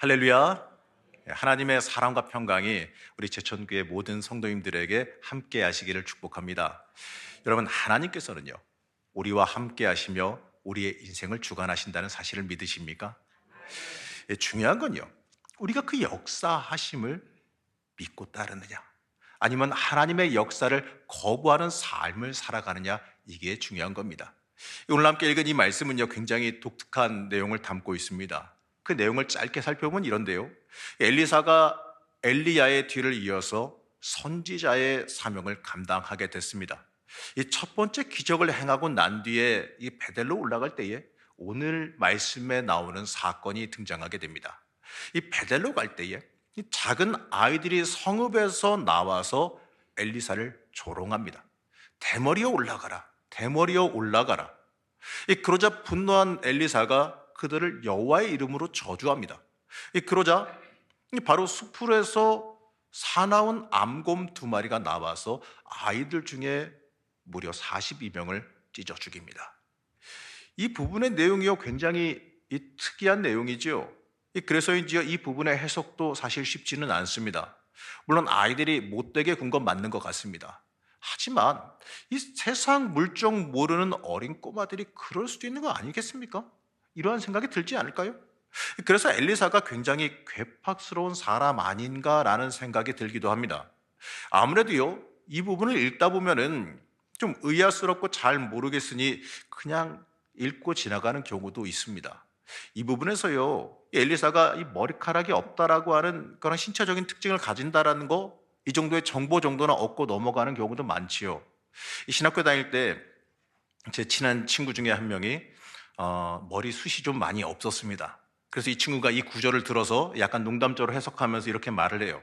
할렐루야. 하나님의 사랑과 평강이 우리 제천교회 모든 성도님들에게 함께 하시기를 축복합니다. 여러분, 하나님께서는요, 우리와 함께 하시며 우리의 인생을 주관하신다는 사실을 믿으십니까? 중요한 건요, 우리가 그 역사하심을 믿고 따르느냐, 아니면 하나님의 역사를 거부하는 삶을 살아가느냐, 이게 중요한 겁니다. 오늘 함께 읽은 이 말씀은요, 굉장히 독특한 내용을 담고 있습니다. 그 내용을 짧게 살펴보면 이런데요, 엘리사가 엘리야의 뒤를 이어서 선지자의 사명을 감당하게 됐습니다. 이 첫 번째 기적을 행하고 난 뒤에 이 베델로 올라갈 때에 오늘 말씀에 나오는 사건이 등장하게 됩니다. 이 베델로 갈 때에 이 작은 아이들이 성읍에서 나와서 엘리사를 조롱합니다. 대머리여 올라가라, 대머리여 올라가라. 그러자 분노한 엘리사가 그들을 여호와의 이름으로 저주합니다. 그러자 바로 수풀에서 사나운 암곰 2마리가 나와서 아이들 중에 무려 42명을 찢어 죽입니다. 이 부분의 내용이요, 굉장히 특이한 내용이지요. 그래서인지요, 이 부분의 해석도 사실 쉽지는 않습니다. 물론 아이들이 못되게 군 건 맞는 것 같습니다. 하지만 이 세상 물정 모르는 어린 꼬마들이 그럴 수도 있는 거 아니겠습니까? 이러한 생각이 들지 않을까요? 그래서 엘리사가 굉장히 괴팍스러운 사람 아닌가라는 생각이 들기도 합니다. 아무래도요, 이 부분을 읽다 보면은 좀 의아스럽고 잘 모르겠으니 그냥 읽고 지나가는 경우도 있습니다. 이 부분에서요, 엘리사가 이 머리카락이 없다라고 하는 그런 신체적인 특징을 가진다라는 거, 이 정도의 정보 정도는 얻고 넘어가는 경우도 많지요. 이 신학교 다닐 때 제 친한 친구 중에 한 명이 머리숱이 좀 많이 없었습니다. 그래서 이 친구가 이 구절을 들어서 약간 농담적으로 해석하면서 이렇게 말을 해요.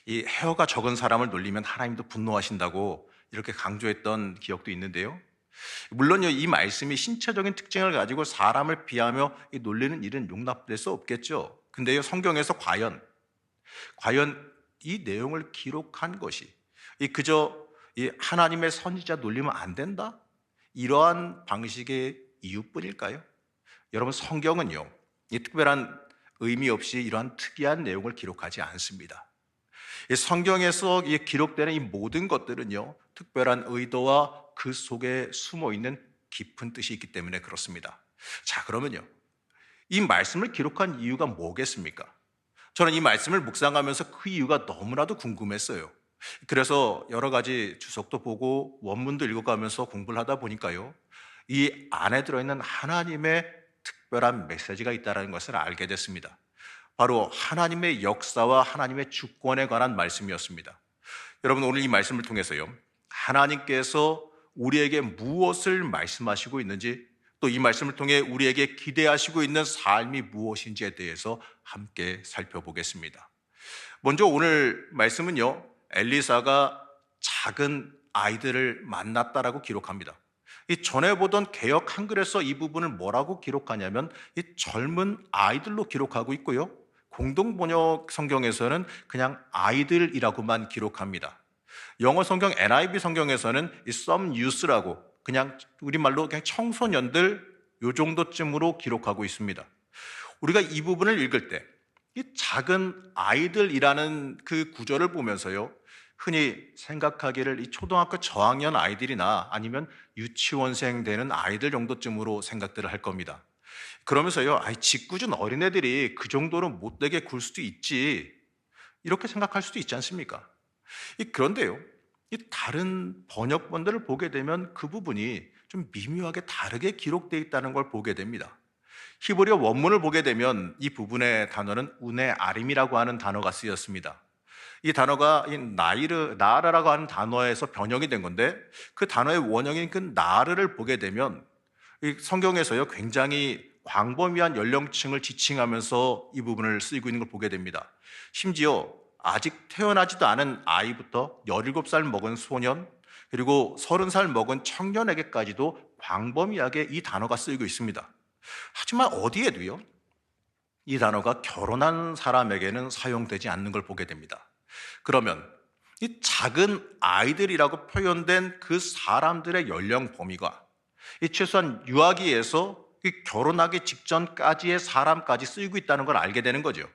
이 헤어가 적은 사람을 놀리면 하나님도 분노하신다고 이렇게 강조했던 기억도 있는데요. 물론요, 이 말씀이 신체적인 특징을 가지고 사람을 비하며 놀리는 일은 용납될 수 없겠죠. 근데요, 성경에서 과연 이 내용을 기록한 것이 그저 이 하나님의 선지자 놀리면 안 된다? 이러한 방식의 이유뿐일까요? 여러분, 성경은요, 이 특별한 의미 없이 이러한 특이한 내용을 기록하지 않습니다. 이 성경에서 기록되는 이 모든 것들은요, 특별한 의도와 그 속에 숨어 있는 깊은 뜻이 있기 때문에 그렇습니다. 자, 그러면요, 이 말씀을 기록한 이유가 뭐겠습니까? 저는 이 말씀을 묵상하면서 그 이유가 너무나도 궁금했어요. 그래서 여러 가지 주석도 보고 원문도 읽어가면서 공부를 하다 보니까요, 이 안에 들어있는 하나님의 특별한 메시지가 있다는 것을 알게 됐습니다. 바로 하나님의 역사와 하나님의 주권에 관한 말씀이었습니다. 여러분, 오늘 이 말씀을 통해서요, 하나님께서 우리에게 무엇을 말씀하시고 있는지, 또 이 말씀을 통해 우리에게 기대하시고 있는 삶이 무엇인지에 대해서 함께 살펴보겠습니다. 먼저 오늘 말씀은요, 엘리사가 작은 아이들을 만났다라고 기록합니다. 이 전에 보던 개역 한글에서 이 부분을 뭐라고 기록하냐면 이 젊은 아이들로 기록하고 있고요, 공동 번역 성경에서는 그냥 아이들이라고만 기록합니다. 영어 성경 NIV 성경에서는 이 some youth라고, 그냥 우리말로 그냥 청소년들, 요 정도쯤으로 기록하고 있습니다. 우리가 이 부분을 읽을 때 이 작은 아이들이라는 그 구절을 보면서요, 흔히 생각하기를 이 초등학교 저학년 아이들이나 아니면 유치원생 되는 아이들 정도쯤으로 생각들을 할 겁니다. 그러면서요, 짓궂은 어린애들이 그 정도로 못되게 굴 수도 있지, 이렇게 생각할 수도 있지 않습니까? 그런데요, 이 다른 번역본들을 보게 되면 그 부분이 좀 미묘하게 다르게 기록되어 있다는 걸 보게 됩니다. 히브리어 원문을 보게 되면 이 부분의 단어는 우네 아림이라고 하는 단어가 쓰였습니다. 이 단어가 나르라고 하는 단어에서 변형이 된 건데, 그 단어의 원형인 그 나르를 보게 되면 이 성경에서요, 굉장히 광범위한 연령층을 지칭하면서 이 부분을 쓰이고 있는 걸 보게 됩니다. 심지어 아직 태어나지도 않은 아이부터 17살 먹은 소년, 그리고 30살 먹은 청년에게까지도 광범위하게 이 단어가 쓰이고 있습니다. 하지만 어디에도요, 이 단어가 결혼한 사람에게는 사용되지 않는 걸 보게 됩니다. 그러면 이 작은 아이들이라고 표현된 그 사람들의 연령 범위가 이 최소한 유아기에서 결혼하기 직전까지의 사람까지 쓰이고 있다는 걸 알게 되는 거죠.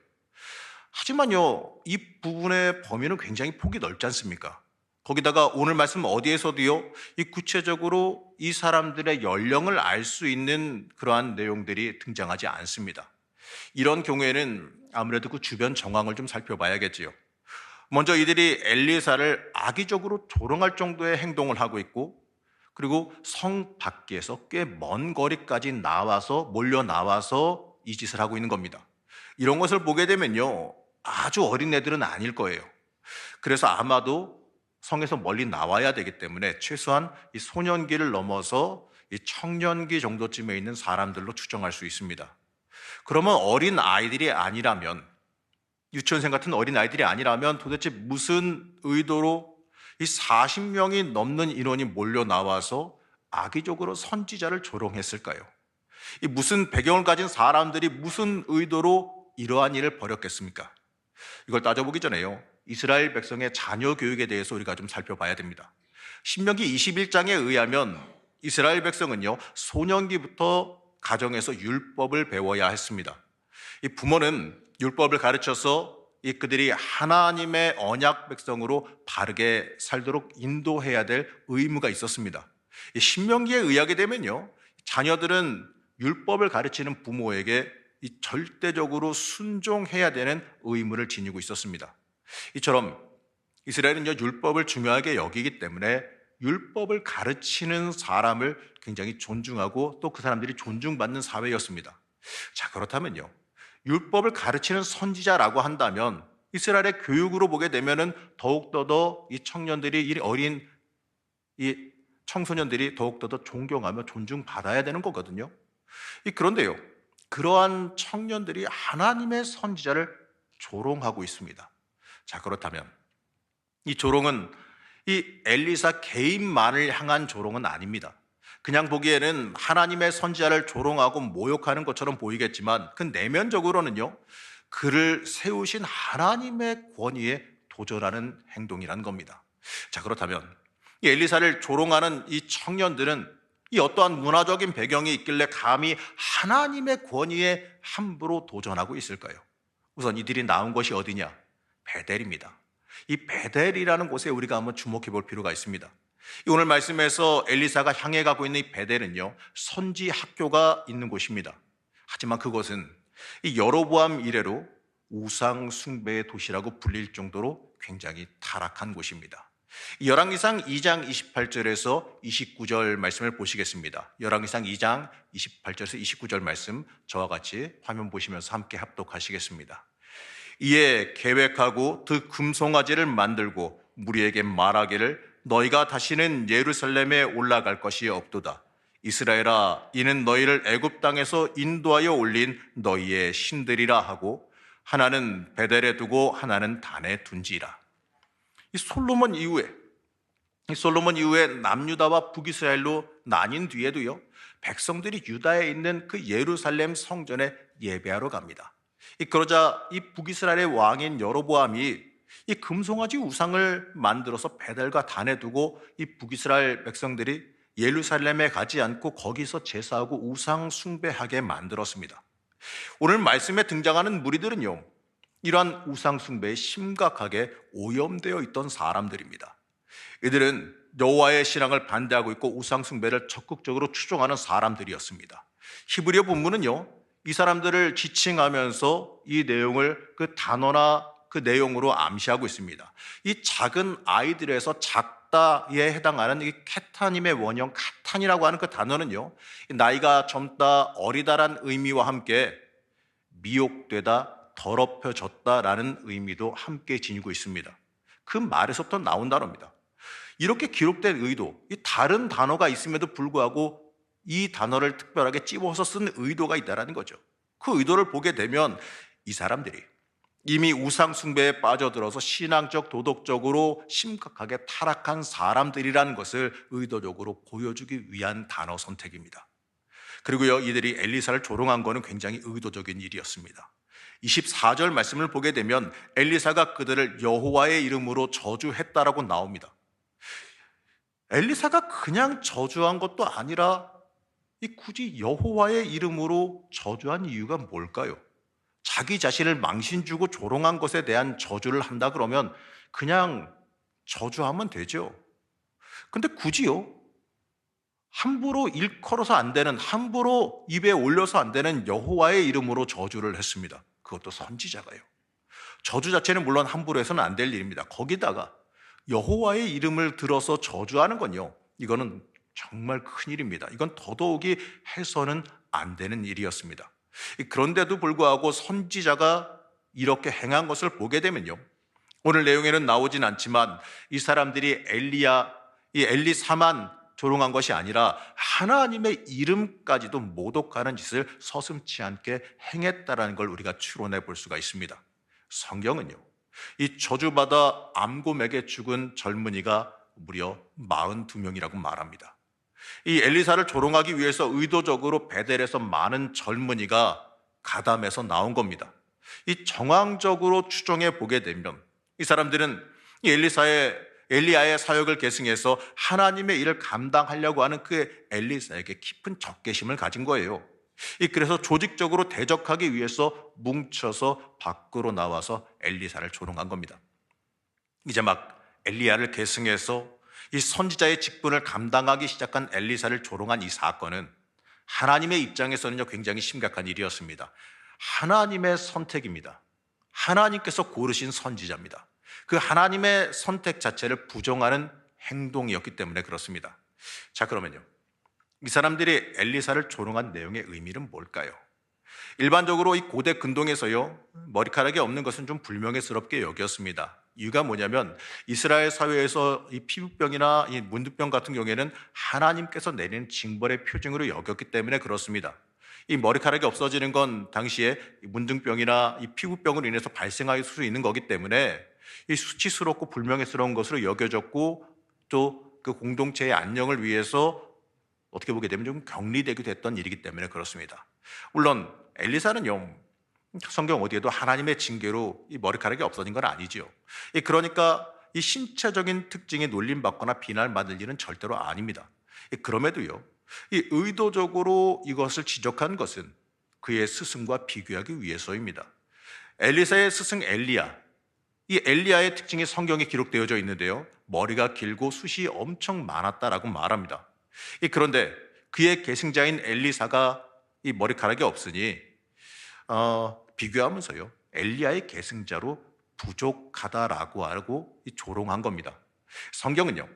하지만요, 이 부분의 범위는 굉장히 폭이 넓지 않습니까? 거기다가 오늘 말씀 어디에서도요, 이 구체적으로 이 사람들의 연령을 알 수 있는 그러한 내용들이 등장하지 않습니다. 이런 경우에는 아무래도 그 주변 정황을 좀 살펴봐야겠지요. 먼저 이들이 엘리사를 악의적으로 조롱할 정도의 행동을 하고 있고, 그리고 성 밖에서 꽤 먼 거리까지 나와서 몰려 나와서 이 짓을 하고 있는 겁니다. 이런 것을 보게 되면요, 아주 어린 애들은 아닐 거예요. 그래서 아마도 성에서 멀리 나와야 되기 때문에 최소한 이 소년기를 넘어서 이 청년기 정도쯤에 있는 사람들로 추정할 수 있습니다. 그러면 어린 아이들이 아니라면, 유치원생 같은 어린 아이들이 아니라면 도대체 무슨 의도로 이 40명이 넘는 인원이 몰려 나와서 악의적으로 선지자를 조롱했을까요? 이 무슨 배경을 가진 사람들이 무슨 의도로 이러한 일을 벌였겠습니까? 이걸 따져보기 전에요, 이스라엘 백성의 자녀 교육에 대해서 우리가 좀 살펴봐야 됩니다. 신명기 21장에 의하면 이스라엘 백성은요, 소년기부터 가정에서 율법을 배워야 했습니다. 이 부모는 율법을 가르쳐서 그들이 하나님의 언약 백성으로 바르게 살도록 인도해야 될 의무가 있었습니다. 이 신명기에 의하게 되면요, 자녀들은 율법을 가르치는 부모에게 절대적으로 순종해야 되는 의무를 지니고 있었습니다. 이처럼 이스라엘은 율법을 중요하게 여기기 때문에 율법을 가르치는 사람을 굉장히 존중하고 또 그 사람들이 존중받는 사회였습니다. 자, 그렇다면요, 율법을 가르치는 선지자라고 한다면 이스라엘의 교육으로 보게 되면은 더욱더 이 청년들이, 이 어린 이 청소년들이 더욱더 존경하며 존중받아야 되는 거거든요. 그런데요, 그러한 청년들이 하나님의 선지자를 조롱하고 있습니다. 자, 그렇다면 이 조롱은 이 엘리사 개인만을 향한 조롱은 아닙니다. 그냥 보기에는 하나님의 선지자를 조롱하고 모욕하는 것처럼 보이겠지만 그 내면적으로는요, 그를 세우신 하나님의 권위에 도전하는 행동이라는 겁니다. 자, 그렇다면 이 엘리사를 조롱하는 이 청년들은 이 어떠한 문화적인 배경이 있길래 감히 하나님의 권위에 함부로 도전하고 있을까요? 우선 이들이 나온 것이 어디냐? 베델입니다. 이 베델이라는 곳에 우리가 한번 주목해 볼 필요가 있습니다. 오늘 말씀에서 엘리사가 향해 가고 있는 이 베델은요, 선지 학교가 있는 곳입니다. 하지만 그것은 이 여로보암 이래로 우상 숭배의 도시라고 불릴 정도로 굉장히 타락한 곳입니다. 열왕기상 2장 28절에서 29절 말씀을 보시겠습니다. 열왕기상 2장 28절에서 29절 말씀 저와 같이 화면 보시면서 함께 합독하시겠습니다. 이에 계획하고 그 금송아지를 만들고 무리에게 말하기를 너희가 다시는 예루살렘에 올라갈 것이 없도다. 이스라엘아, 이는 너희를 애굽 땅에서 인도하여 올린 너희의 신들이라 하고 하나는 베델에 두고 하나는 단에 둔지라. 이 솔로몬 이후에 남유다와 북이스라엘로 나뉜 뒤에도요, 백성들이 유다에 있는 그 예루살렘 성전에 예배하러 갑니다. 그러자 이 북이스라엘의 왕인 여로보암이 이 금송아지 우상을 만들어서 베델과 단에 두고 이 북이스라엘 백성들이 예루살렘에 가지 않고 거기서 제사하고 우상 숭배하게 만들었습니다. 오늘 말씀에 등장하는 무리들은요, 이러한 우상 숭배에 심각하게 오염되어 있던 사람들입니다. 이들은 여호와의 신앙을 반대하고 있고 우상 숭배를 적극적으로 추종하는 사람들이었습니다. 히브리어 본문은요, 이 사람들을 지칭하면서 이 내용을 그 단어나 그 내용으로 암시하고 있습니다. 이 작은 아이들에서 작다에 해당하는 이 케타님의 원형 카탄이라고 하는 그 단어는요, 나이가 젊다, 어리다란 의미와 함께 미혹되다, 더럽혀졌다라는 의미도 함께 지니고 있습니다. 그 말에서부터 나온 단어입니다. 이렇게 기록된 의도, 이 다른 단어가 있음에도 불구하고 이 단어를 특별하게 찝어서 쓴 의도가 있다는 거죠. 그 의도를 보게 되면 이 사람들이 이미 우상 숭배에 빠져들어서 신앙적, 도덕적으로 심각하게 타락한 사람들이라는 것을 의도적으로 보여주기 위한 단어 선택입니다. 그리고요, 이들이 엘리사를 조롱한 것은 굉장히 의도적인 일이었습니다. 24절 말씀을 보게 되면 엘리사가 그들을 여호와의 이름으로 저주했다라고 나옵니다. 엘리사가 그냥 저주한 것도 아니라 굳이 여호와의 이름으로 저주한 이유가 뭘까요? 자기 자신을 망신 주고 조롱한 것에 대한 저주를 한다 그러면 그냥 저주하면 되죠. 근데 굳이요, 함부로 일컬어서 안 되는, 함부로 입에 올려서 안 되는 여호와의 이름으로 저주를 했습니다. 그것도 선지자가요. 저주 자체는 물론 함부로 해서는 안 될 일입니다. 거기다가 여호와의 이름을 들어서 저주하는 건요, 이거는 정말 큰일입니다. 이건 더더욱이 해서는 안 되는 일이었습니다. 그런데도 불구하고 선지자가 이렇게 행한 것을 보게 되면요, 오늘 내용에는 나오진 않지만 이 사람들이 이 엘리사만 조롱한 것이 아니라 하나님의 이름까지도 모독하는 짓을 서슴지 않게 행했다라는 걸 우리가 추론해 볼 수가 있습니다. 성경은요, 이 저주받아 암곰에게 죽은 젊은이가 무려 42명이라고 말합니다. 이 엘리사를 조롱하기 위해서 의도적으로 베델에서 많은 젊은이가 가담해서 나온 겁니다. 이 정황적으로 추정해 보게 되면 이 사람들은 이 엘리야의 사역을 계승해서 하나님의 일을 감당하려고 하는 그 엘리사에게 깊은 적개심을 가진 거예요. 그래서 조직적으로 대적하기 위해서 뭉쳐서 밖으로 나와서 엘리사를 조롱한 겁니다. 이제 막 엘리야를 계승해서 이 선지자의 직분을 감당하기 시작한 엘리사를 조롱한 이 사건은 하나님의 입장에서는요, 굉장히 심각한 일이었습니다. 하나님의 선택입니다. 하나님께서 고르신 선지자입니다. 그 하나님의 선택 자체를 부정하는 행동이었기 때문에 그렇습니다. 자, 그러면요, 이 사람들이 엘리사를 조롱한 내용의 의미는 뭘까요? 일반적으로 이 고대 근동에서요, 머리카락이 없는 것은 좀 불명예스럽게 여겼습니다. 이유가 뭐냐면 이스라엘 사회에서 이 피부병이나 이 문둥병 같은 경우에는 하나님께서 내리는 징벌의 표징으로 여겼기 때문에 그렇습니다. 이 머리카락이 없어지는 건 당시에 문둥병이나 이 피부병으로 인해서 발생할 수 있는 거기 때문에 이 수치스럽고 불명예스러운 것으로 여겨졌고, 또 그 공동체의 안녕을 위해서 어떻게 보게 되면 좀 격리되기도 했던 일이기 때문에 그렇습니다. 물론 엘리사는요, 성경 어디에도 하나님의 징계로 이 머리카락이 없어진 건 아니지요. 그러니까 이 신체적인 특징에 놀림받거나 비난받을 일은 절대로 아닙니다. 그럼에도요, 이 의도적으로 이것을 지적한 것은 그의 스승과 비교하기 위해서입니다. 엘리사의 스승 엘리야, 이 엘리야의 특징이 성경에 기록되어져 있는데요, 머리가 길고 숱이 엄청 많았다라고 말합니다. 그런데 그의 계승자인 엘리사가 이 머리카락이 없으니 비교하면서요, 엘리야의 계승자로 부족하다라고 알고 조롱한 겁니다. 성경은요,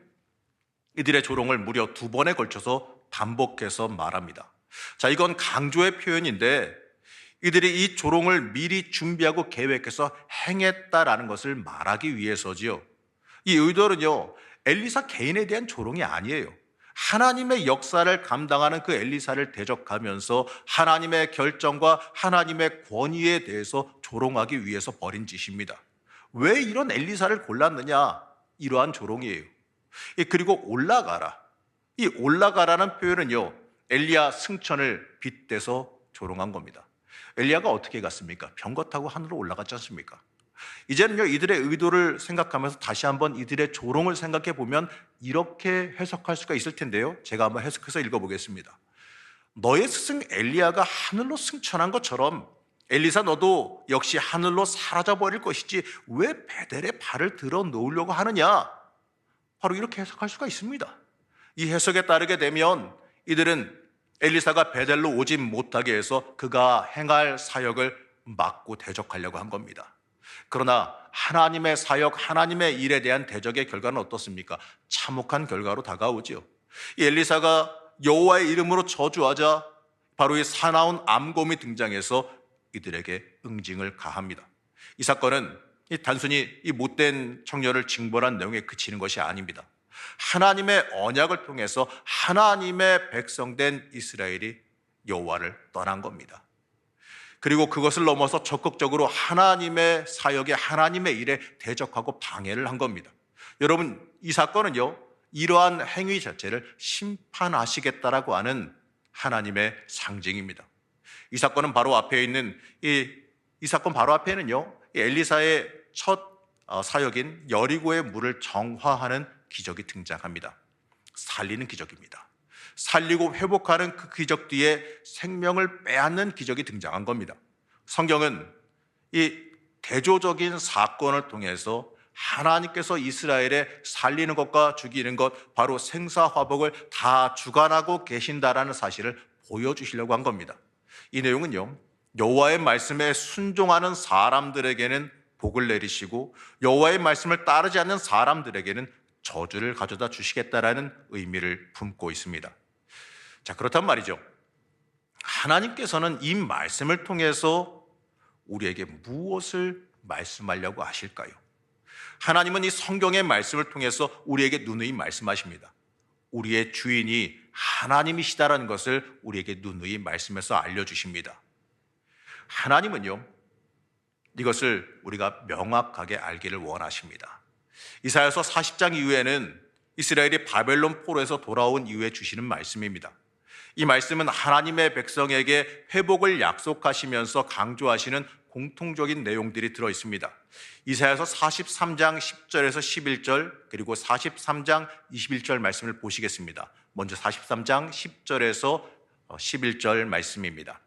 이들의 조롱을 무려 2번에 걸쳐서 반복해서 말합니다. 자, 이건 강조의 표현인데 이들이 이 조롱을 미리 준비하고 계획해서 행했다라는 것을 말하기 위해서지요. 이 의도는요, 엘리사 개인에 대한 조롱이 아니에요. 하나님의 역사를 감당하는 그 엘리사를 대적하면서 하나님의 결정과 하나님의 권위에 대해서 조롱하기 위해서 벌인 짓입니다. 왜 이런 엘리사를 골랐느냐? 이러한 조롱이에요. 그리고 올라가라. 이 올라가라는 표현은요, 엘리야 승천을 빗대서 조롱한 겁니다. 엘리야가 어떻게 갔습니까? 병거 타고 하늘로 올라갔지 않습니까? 이제는요, 이들의 의도를 생각하면서 다시 한번 이들의 조롱을 생각해 보면 이렇게 해석할 수가 있을 텐데요, 제가 한번 해석해서 읽어보겠습니다. 너의 스승 엘리야가 하늘로 승천한 것처럼 엘리사 너도 역시 하늘로 사라져 버릴 것이지 왜 베델에 발을 들어 놓으려고 하느냐? 바로 이렇게 해석할 수가 있습니다. 이 해석에 따르게 되면 이들은 엘리사가 베델로 오지 못하게 해서 그가 행할 사역을 막고 대적하려고 한 겁니다. 그러나 하나님의 사역, 하나님의 일에 대한 대적의 결과는 어떻습니까? 참혹한 결과로 다가오지요. 이 엘리사가 여호와의 이름으로 저주하자 바로 이 사나운 암곰이 등장해서 이들에게 응징을 가합니다. 이 사건은 단순히 이 못된 청년을 징벌한 내용에 그치는 것이 아닙니다. 하나님의 언약을 통해서 하나님의 백성된 이스라엘이 여호와를 떠난 겁니다. 그리고 그것을 넘어서 적극적으로 하나님의 사역에, 하나님의 일에 대적하고 방해를 한 겁니다. 여러분, 이 사건은요, 이러한 행위 자체를 심판하시겠다라고 하는 하나님의 상징입니다. 이 사건은 바로 앞에 있는 이 사건 바로 앞에는요, 엘리사의 첫 사역인 여리고의 물을 정화하는 기적이 등장합니다. 살리는 기적입니다. 살리고 회복하는 그 기적 뒤에 생명을 빼앗는 기적이 등장한 겁니다. 성경은 이 대조적인 사건을 통해서 하나님께서 이스라엘에 살리는 것과 죽이는 것, 바로 생사화복을 다 주관하고 계신다라는 사실을 보여주시려고 한 겁니다. 이 내용은요, 여호와의 말씀에 순종하는 사람들에게는 복을 내리시고 여호와의 말씀을 따르지 않는 사람들에게는 저주를 가져다 주시겠다라는 의미를 품고 있습니다. 자, 그렇단 말이죠. 하나님께서는 이 말씀을 통해서 우리에게 무엇을 말씀하려고 하실까요? 하나님은 이 성경의 말씀을 통해서 우리에게 누누이 말씀하십니다. 우리의 주인이 하나님이시다라는 것을 우리에게 누누이 말씀해서 알려주십니다. 하나님은요, 이것을 우리가 명확하게 알기를 원하십니다. 이사야서 40장 이후에는 이스라엘이 바벨론 포로에서 돌아온 이후에 주시는 말씀입니다. 이 말씀은 하나님의 백성에게 회복을 약속하시면서 강조하시는 공통적인 내용들이 들어 있습니다. 이사야서 43장 10절에서 11절, 그리고 43장 21절 말씀을 보시겠습니다. 먼저 43장 10절에서 11절 말씀입니다.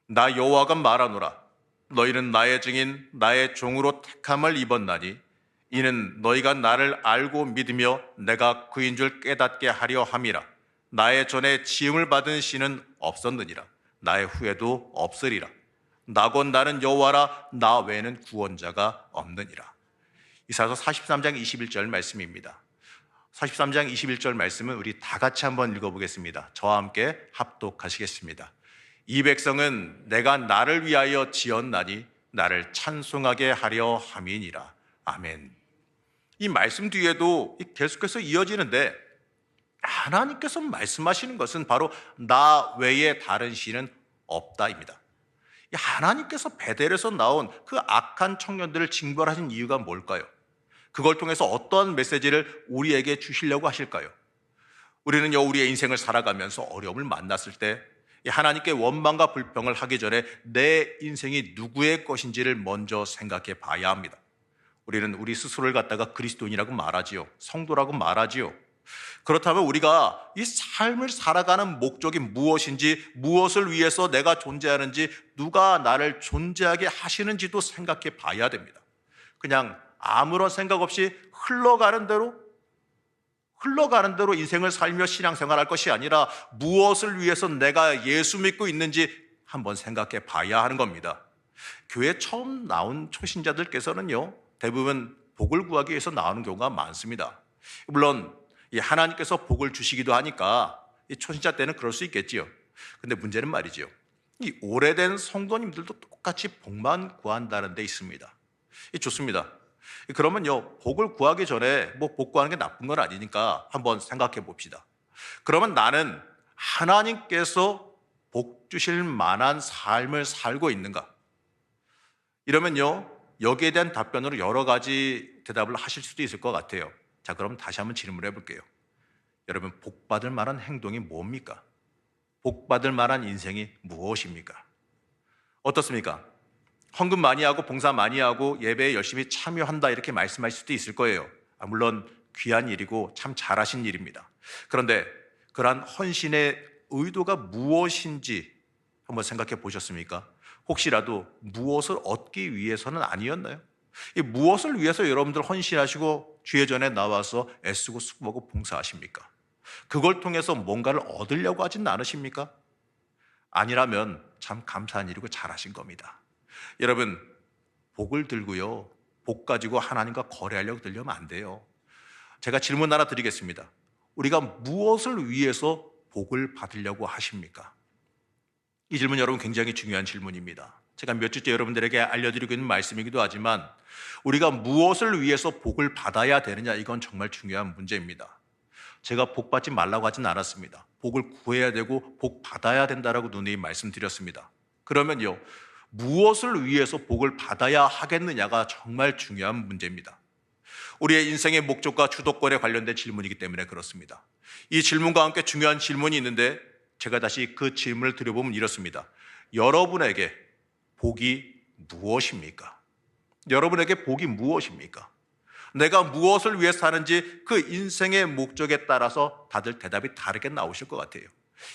나 여호와가 말하노라. 너희는 나의 증인, 나의 종으로 택함을 입었나니 이는 너희가 나를 알고 믿으며 내가 그인 줄 깨닫게 하려 함이라. 나의 전에 지음을 받은 신은 없었느니라. 나의 후에도 없으리라. 나곧 나는 여호와라. 나 외에는 구원자가 없느니라. 이사야서 43장 21절 말씀입니다. 43장 21절 말씀은 우리 다 같이 한번 읽어보겠습니다. 저와 함께 합독하시겠습니다. 이 백성은 내가 나를 위하여 지었나니 나를 찬송하게 하려 함이니라. 아멘. 이 말씀 뒤에도 계속해서 이어지는데 하나님께서 말씀하시는 것은 바로 나 외에 다른 신은 없다입니다. 하나님께서 베델에서 나온 그 악한 청년들을 징벌하신 이유가 뭘까요? 그걸 통해서 어떤 메시지를 우리에게 주시려고 하실까요? 우리는요, 우리의 인생을 살아가면서 어려움을 만났을 때 하나님께 원망과 불평을 하기 전에 내 인생이 누구의 것인지를 먼저 생각해 봐야 합니다. 우리는 우리 스스로를 갖다가 그리스도인이라고 말하지요. 성도라고 말하지요. 그렇다면 우리가 이 삶을 살아가는 목적이 무엇인지, 무엇을 위해서 내가 존재하는지, 누가 나를 존재하게 하시는지도 생각해 봐야 됩니다. 그냥 아무런 생각 없이 흘러가는 대로 인생을 살며 신앙생활할 것이 아니라 무엇을 위해서 내가 예수 믿고 있는지 한번 생각해 봐야 하는 겁니다. 교회 처음 나온 초신자들께서는요, 대부분 복을 구하기 위해서 나오는 경우가 많습니다. 물론 하나님께서 복을 주시기도 하니까 초신자 때는 그럴 수 있겠지요. 근데 문제는 말이죠, 이 오래된 성도님들도 똑같이 복만 구한다는 데 있습니다. 좋습니다. 그러면요, 복을 구하기 전에 복 구하는 게 나쁜 건 아니니까 한번 생각해 봅시다. 그러면 나는 하나님께서 복 주실 만한 삶을 살고 있는가? 이러면요, 여기에 대한 답변으로 여러 가지 대답을 하실 수도 있을 것 같아요. 자, 그럼 다시 한번 질문해 볼게요. 여러분, 복 받을 만한 행동이 뭡니까? 복 받을 만한 인생이 무엇입니까? 어떻습니까? 헌금 많이 하고 봉사 많이 하고 예배에 열심히 참여한다, 이렇게 말씀하실 수도 있을 거예요. 물론 귀한 일이고 참 잘하신 일입니다. 그런데 그러한 헌신의 의도가 무엇인지 한번 생각해 보셨습니까? 혹시라도 무엇을 얻기 위해서는 아니었나요? 이 무엇을 위해서 여러분들 헌신하시고 주의 전에 나와서 애쓰고 수고하고 봉사하십니까? 그걸 통해서 뭔가를 얻으려고 하진 않으십니까? 아니라면 참 감사한 일이고 잘하신 겁니다. 여러분, 복을 들고요, 복 가지고 하나님과 거래하려고 들려면 안 돼요. 제가 질문 하나 드리겠습니다. 우리가 무엇을 위해서 복을 받으려고 하십니까? 이 질문 여러분 굉장히 중요한 질문입니다. 제가 몇 주째 여러분들에게 알려드리고 있는 말씀이기도 하지만 우리가 무엇을 위해서 복을 받아야 되느냐, 이건 정말 중요한 문제입니다. 제가 복 받지 말라고 하진 않았습니다. 복을 구해야 되고 복 받아야 된다라고 누누이 말씀드렸습니다. 그러면요, 무엇을 위해서 복을 받아야 하겠느냐가 정말 중요한 문제입니다. 우리의 인생의 목적과 주도권에 관련된 질문이기 때문에 그렇습니다. 이 질문과 함께 중요한 질문이 있는데 제가 다시 그 질문을 드려보면 이렇습니다. 여러분에게 복이 무엇입니까? 여러분에게 복이 무엇입니까? 내가 무엇을 위해 사는지 그 인생의 목적에 따라서 다들 대답이 다르게 나오실 것 같아요.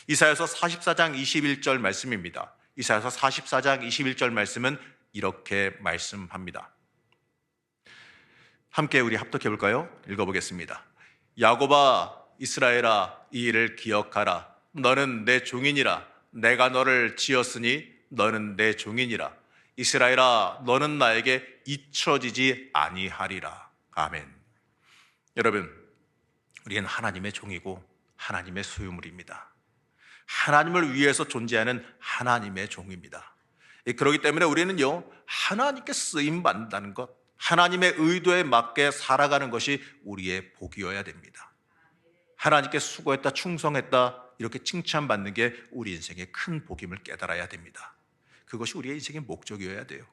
이사야서 44장 21절 말씀입니다. 이사야서 44장 21절 말씀은 이렇게 말씀합니다. 함께 우리 합독해 볼까요? 읽어보겠습니다. 야곱아, 이스라엘아, 이 일을 기억하라. 너는 내 종이니라. 내가 너를 지었으니 너는 내 종이니라. 이스라엘아, 너는 나에게 잊혀지지 아니하리라. 아멘. 여러분, 우리는 하나님의 종이고 하나님의 소유물입니다. 하나님을 위해서 존재하는 하나님의 종입니다. 그렇기 때문에 우리는요, 하나님께 쓰임 받는다는 것, 하나님의 의도에 맞게 살아가는 것이 우리의 복이어야 됩니다. 하나님께 수고했다, 충성했다 이렇게 칭찬받는 게 우리 인생의 큰 복임을 깨달아야 됩니다. 그것이 우리의 인생의 목적이어야 돼요.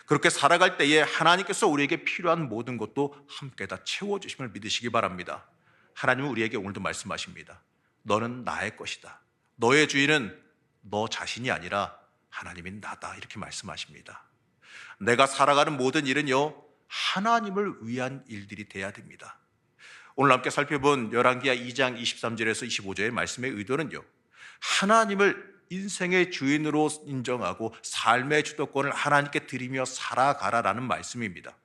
그렇게 살아갈 때에 하나님께서 우리에게 필요한 모든 것도 함께 다 채워주심을 믿으시기 바랍니다. 하나님은 우리에게 오늘도 말씀하십니다. 너는 나의 것이다. 너의 주인은 너 자신이 아니라 하나님인 나다. 이렇게 말씀하십니다. 내가 살아가는 모든 일은요, 하나님을 위한 일들이 돼야 됩니다. 오늘 함께 살펴본 열왕기하 2장 23절에서 25절의 말씀의 의도는요, 하나님을 인생의 주인으로 인정하고 삶의 주도권을 하나님께 드리며 살아가라라는 말씀입니다.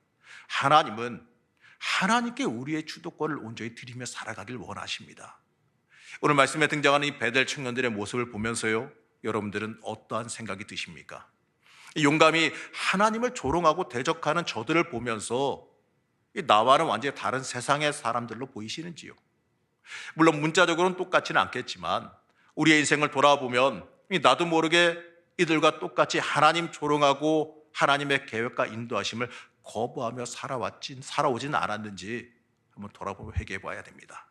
하나님은 하나님께 우리의 주도권을 온전히 드리며 살아가길 원하십니다. 오늘 말씀에 등장하는 이 베델 청년들의 모습을 보면서요, 여러분들은 어떠한 생각이 드십니까? 용감히 하나님을 조롱하고 대적하는 저들을 보면서 나와는 완전히 다른 세상의 사람들로 보이시는지요? 물론 문자적으로는 똑같지는 않겠지만 우리의 인생을 돌아보면 나도 모르게 이들과 똑같이 하나님 조롱하고 하나님의 계획과 인도하심을 거부하며 살아오진 않았는지 한번 돌아보며 회개해 봐야 됩니다.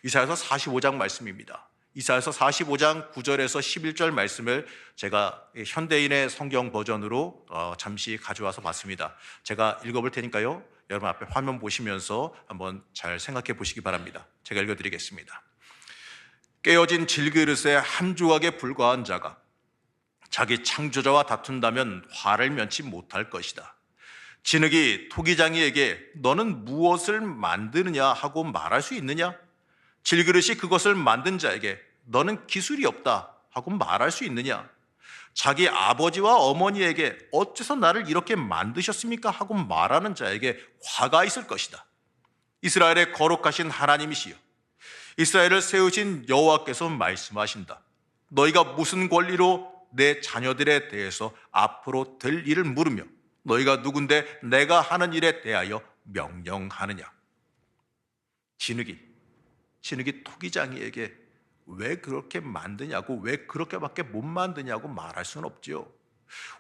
이사야서 45장 말씀입니다. 이사야서 45장 9절에서 11절 말씀을 제가 현대인의 성경 버전으로 잠시 가져와서 봤습니다. 제가 읽어볼 테니까요, 여러분 앞에 화면 보시면서 한번 잘 생각해 보시기 바랍니다. 제가 읽어드리겠습니다. 깨어진 질그릇의 한 조각에 불과한 자가 자기 창조자와 다툰다면 화를 면치 못할 것이다. 진흙이 토기장이에게 너는 무엇을 만드느냐 하고 말할 수 있느냐? 질그릇이 그것을 만든 자에게 너는 기술이 없다 하고 말할 수 있느냐? 자기 아버지와 어머니에게 어째서 나를 이렇게 만드셨습니까? 하고 말하는 자에게 화가 있을 것이다. 이스라엘의 거룩하신 하나님이시여, 이스라엘을 세우신 여호와께서 말씀하신다. 너희가 무슨 권리로 내 자녀들에 대해서 앞으로 될 일을 물으며 너희가 누군데 내가 하는 일에 대하여 명령하느냐? 진흙이 토기장이에게 왜 그렇게 만드냐고, 왜 그렇게밖에 못 만드냐고 말할 수는 없지요.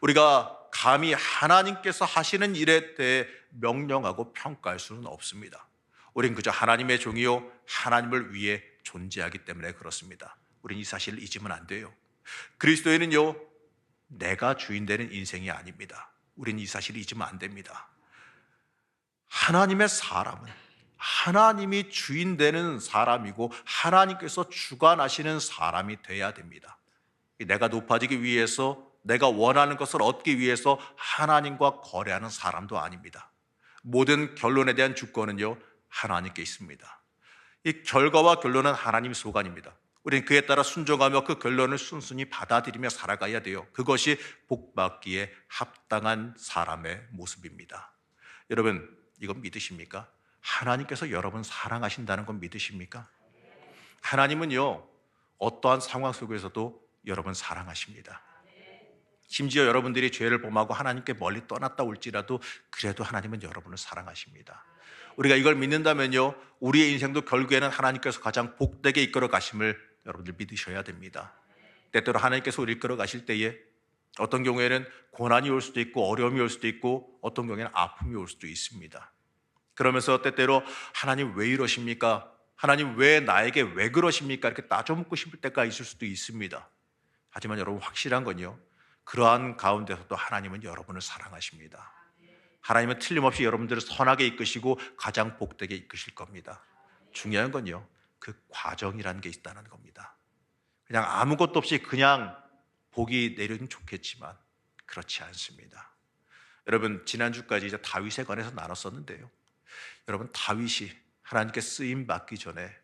우리가 감히 하나님께서 하시는 일에 대해 명령하고 평가할 수는 없습니다. 우린 그저 하나님의 종이요, 하나님을 위해 존재하기 때문에 그렇습니다. 우린 이 사실을 잊으면 안 돼요. 그리스도인은요, 내가 주인 되는 인생이 아닙니다. 우린 이 사실을 잊으면 안 됩니다. 하나님의 사람은 하나님이 주인 되는 사람이고 하나님께서 주관하시는 사람이 돼야 됩니다. 내가 높아지기 위해서, 내가 원하는 것을 얻기 위해서 하나님과 거래하는 사람도 아닙니다. 모든 결론에 대한 주권은요, 하나님께 있습니다. 이 결과와 결론은 하나님 소관입니다. 우리는 그에 따라 순종하며 그 결론을 순순히 받아들이며 살아가야 돼요. 그것이 복받기에 합당한 사람의 모습입니다. 여러분, 이건 믿으십니까? 하나님께서 여러분 사랑하신다는 건 믿으십니까? 하나님은요, 어떠한 상황 속에서도 여러분 사랑하십니다. 심지어 여러분들이 죄를 범하고 하나님께 멀리 떠났다 올지라도 그래도 하나님은 여러분을 사랑하십니다. 우리가 이걸 믿는다면요, 우리의 인생도 결국에는 하나님께서 가장 복되게 이끌어 가심을 여러분들 믿으셔야 됩니다. 때때로 하나님께서 우리를 이끌어 가실 때에 어떤 경우에는 고난이 올 수도 있고 어려움이 올 수도 있고 어떤 경우에는 아픔이 올 수도 있습니다. 그러면서 때때로 하나님 왜 이러십니까? 하나님 왜 나에게 왜 그러십니까? 이렇게 따져묻고 싶을 때가 있을 수도 있습니다. 하지만 여러분 확실한 건요, 그러한 가운데서도 하나님은 여러분을 사랑하십니다. 하나님은 틀림없이 여러분들을 선하게 이끄시고 가장 복되게 이끄실 겁니다. 중요한 건요, 그 과정이라는 게 있다는 겁니다. 그냥 아무것도 없이 그냥 복이 내려면 좋겠지만 그렇지 않습니다. 여러분, 지난주까지 이제 다윗에 관해서 나눴었는데요, 여러분, 다윗이 하나님께 쓰임 받기 전에,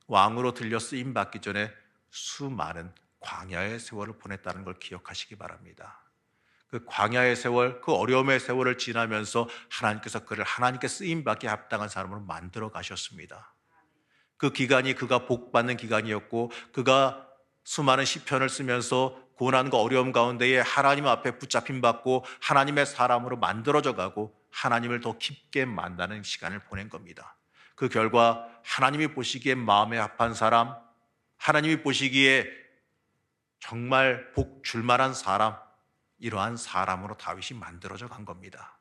왕으로 들려 쓰임 받기 전에 수많은 광야의 세월을 보냈다는 걸 기억하시기 바랍니다. 그 광야의 세월, 그 어려움의 세월을 지나면서 하나님께서 그를 하나님께 쓰임받기에 합당한 사람으로 만들어 가셨습니다. 그 기간이 그가 복받는 기간이었고, 그가 수많은 시편을 쓰면서 고난과 어려움 가운데에 하나님 앞에 붙잡힘 받고 하나님의 사람으로 만들어져 가고 하나님을 더 깊게 만나는 시간을 보낸 겁니다. 그 결과 하나님이 보시기에 마음에 합한 사람, 하나님이 보시기에 정말 복 줄만한 사람, 이러한 사람으로 다윗이 만들어져 간 겁니다.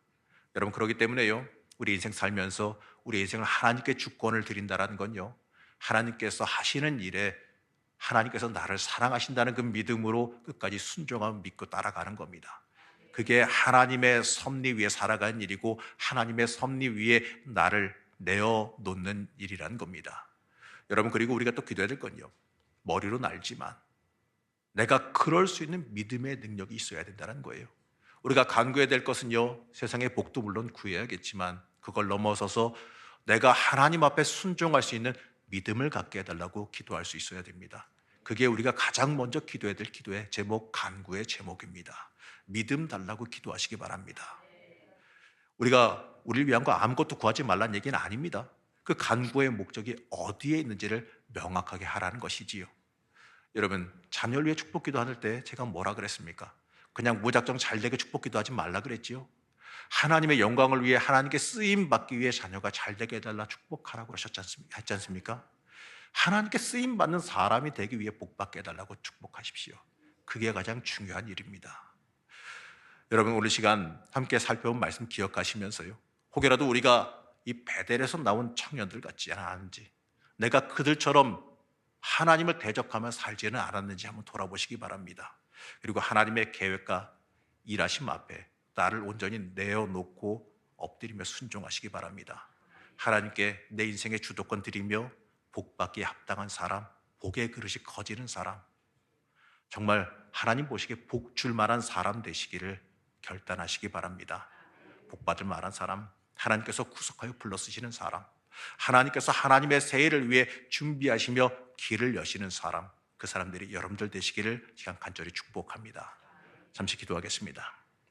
여러분, 그렇기 때문에요, 우리 인생 살면서 우리 인생을 하나님께 주권을 드린다는 건요, 하나님께서 하시는 일에 하나님께서 나를 사랑하신다는 그 믿음으로 끝까지 순종하고 믿고 따라가는 겁니다. 그게 하나님의 섭리 위에 살아가는 일이고 하나님의 섭리 위에 나를 내어놓는 일이라는 겁니다. 여러분, 그리고 우리가 또 기도해야 될 건요, 머리로는 알지만 내가 그럴 수 있는 믿음의 능력이 있어야 된다는 거예요. 우리가 간구해야 될 것은요, 세상의 복도 물론 구해야겠지만 그걸 넘어서서 내가 하나님 앞에 순종할 수 있는 믿음을 갖게 해달라고 기도할 수 있어야 됩니다. 그게 우리가 가장 먼저 기도해야 될 기도의 제목, 간구의 제목입니다. 믿음 달라고 기도하시기 바랍니다. 우리가 우리를 위한 거 아무것도 구하지 말라는 얘기는 아닙니다. 그 간구의 목적이 어디에 있는지를 명확하게 하라는 것이지요. 여러분, 자녀를 위해 축복 기도할 때 제가 뭐라 그랬습니까? 그냥 무작정 잘 되게 축복 기도하지 말라 그랬지요. 하나님의 영광을 위해, 하나님께 쓰임 받기 위해 자녀가 잘 되게 해달라 축복하라고 하셨지 않습니까? 하나님께 쓰임 받는 사람이 되기 위해 복 받게 해달라고 축복하십시오. 그게 가장 중요한 일입니다. 여러분, 오늘 시간 함께 살펴본 말씀 기억하시면서요, 혹여라도 우리가 이 베델에서 나온 청년들 같지 않은지, 내가 그들처럼 하나님을 대적하며 살지는 않았는지 한번 돌아보시기 바랍니다. 그리고 하나님의 계획과 일하심 앞에 나를 온전히 내어놓고 엎드리며 순종하시기 바랍니다. 하나님께 내 인생의 주도권 드리며 복받기에 합당한 사람, 복의 그릇이 커지는 사람, 정말 하나님 보시기에 복 줄 만한 사람 되시기를 결단하시기 바랍니다. 복받을 만한 사람, 하나님께서 구속하여 불러쓰시는 사람, 하나님께서 하나님의 세일을 위해 준비하시며 길을 여시는 사람, 그 사람들이 여러분들 되시기를 시간 간절히 축복합니다. 잠시 기도하겠습니다.